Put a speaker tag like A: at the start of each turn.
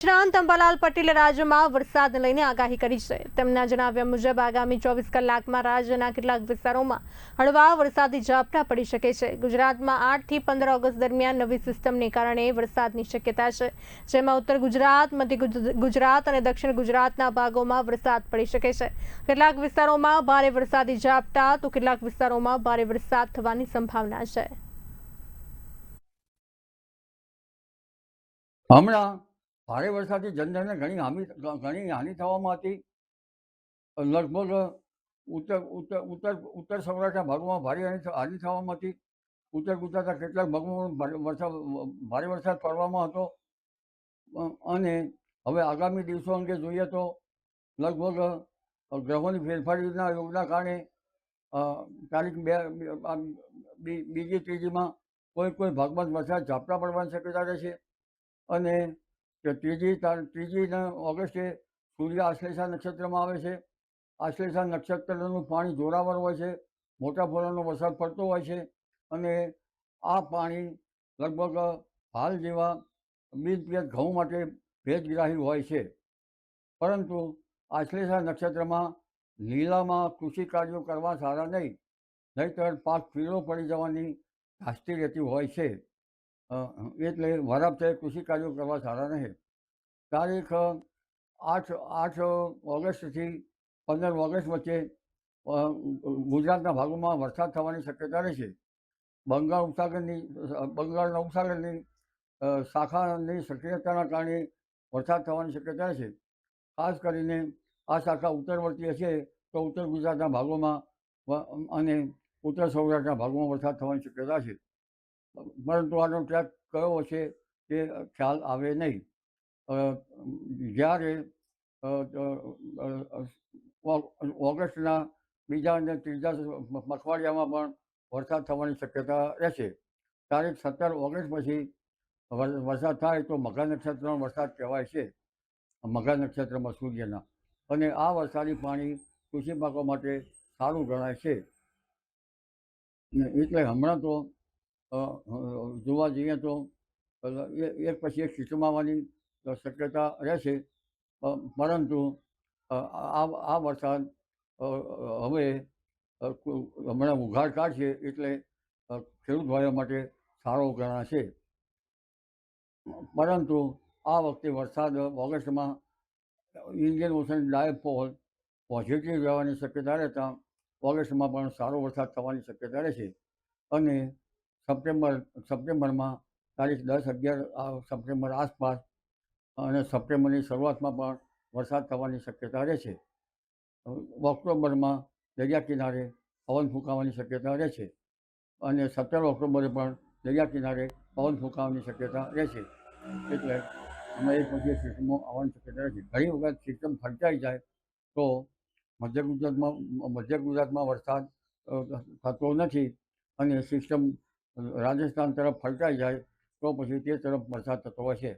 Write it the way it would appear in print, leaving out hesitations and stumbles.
A: નિષ્ણાંત અંબાલાલ પટેલે રાજ્યમાં વરસાદને લઈને આગાહી કરી છે। તેમના જણાવ્યા મુજબ આગામી 24 કલાકમાં રાજ્યના કેટલાક વિસ્તારોમાં હળવા વરસાદી ઝાપટા પડી શકે છે। ગુજરાતમાં 8 થી 15 ઓગસ્ટ દરમિયાન નવી સિસ્ટમને કારણે વરસાદની શક્યતા છે, જેમાં ઉત્તર ગુજરાત, મધ્ય ગુજરાત અને દક્ષિણ ગુજરાતના ભાગોમાં વરસાદ પડી શકે છે। કેટલાક વિસ્તારોમાં ભારે વરસાદી ઝાપટા તો કેટલાક વિસ્તારોમાં ભારે વરસાદ થવાની સંભાવના છે।
B: હમણાં ભારે વરસાદથી જનધનને ઘણી હાનિ થવામાં હતી। લગભગ ઉત્તર સૌરાષ્ટ્રના ભાગોમાં ભારે હાનિ થવામાં હતી। ઉત્તર ગુજરાતના કેટલાક ભાગોમાં ભારે વરસાદ પડવામાં હતો। અને હવે આગામી દિવસો અંગે જોઈએ તો લગભગ ગ્રહોની ફેરફારીના યોગના કારણે તારીખ બીજી ત્રીજીમાં કોઈ ભાગમાં વરસાદ ઝાપટા પડવાની શક્યતા રહેશે। અને ત્રીજી ઓગસ્ટે સૂર્ય આશ્લેષા નક્ષત્રમાં આવે છે। આશ્લેષા નક્ષત્રનું પાણી જોરાવર હોય છે, મોટા ફોલાનો વરસાદ પડતો હોય છે। અને આ પાણી લગભગ હાલ જેવા બિનપિયત ઘઉં માટે ભેજગ્રાહી હોય છે। પરંતુ આશ્લેષા નક્ષત્રમાં લીલામાં કૃષિ કાર્યો કરવા સારા નહીં, નહીંતર પાક પીળો પડી જવાની ધાસ્તી રહેતી હોય છે। એટલે વરાપ કૃષિ કાર્યો કરવા સારા નહીં। તારીખ 8 ઓગસ્ટથી 15 ઓગસ્ટ વચ્ચે ગુજરાતના ભાગોમાં વરસાદ થવાની શક્યતા રહેશે। બંગાળના ઉપસાગરની શાખાની સક્રિયતાના કારણે વરસાદ થવાની શક્યતા રહેશે। ખાસ કરીને આ શાખા ઉત્તરવર્તી હશે તો ઉત્તર ગુજરાતના ભાગોમાં અને ઉત્તર સૌરાષ્ટ્રના ભાગોમાં વરસાદ થવાની શક્યતા છે। પરંતુ આનો ટ્રેક કયો હશે તે ખ્યાલ આવે નહીં। જ્યારે ઓગસ્ટના બીજા અને ત્રીજા પખવાડિયામાં પણ વરસાદ થવાની શક્યતા રહેશે। તારીખ 17 ઓગસ્ટ પછી વરસાદ થાય તો મઘા નક્ષત્રનો વરસાદ કહેવાય છે, મઘા નક્ષત્રમાં સૂર્યના। અને આ વરસાદી પાણી કૃષિ પાકો માટે સારું ગણાય છે। એટલે હમણાં તો જોવા જઈએ તો એક પછી એક સિસ્ટમ આવવાની શક્યતા રહેશે। પરંતુ આ વરસાદ હવે હમણાં ઉઘાડ કાઢશે એટલે ખેડૂત ભાઈઓ માટે સારો ગણાશે। પરંતુ આ વખતે વરસાદ ઓગસ્ટમાં ઇન્ડિયન ઓશન ડાયપોલ પોઝિટિવ રહેવાની શક્યતા રહેતા ઓગસ્ટમાં પણ સારો વરસાદ થવાની શક્યતા રહેશે। અને સપ્ટેમ્બરમાં તારીખ 10-11 સપ્ટેમ્બર આસપાસ અને સપ્ટેમ્બરની શરૂઆતમાં પણ વરસાદ થવાની શક્યતા રહેશે। ઓક્ટોબરમાં દરિયા કિનારે પવન ફૂંકાવાની શક્યતા રહેશે અને 17 ઓક્ટોબરે પણ દરિયા કિનારે પવન ફૂંકાવાની શક્યતા રહેશે। એટલે અમે એક પછી સિસ્ટમો આવવાની શક્યતા રહેશે। ઘણી વખત સિસ્ટમ ફંટાઈ જાય તો મધ્ય ગુજરાતમાં વરસાદ થતો નથી અને સિસ્ટમ રાજસ્થાન તરફ ફંટાઈ જાય તો પછી તે તરફ વરસાદ થતો હોય છે।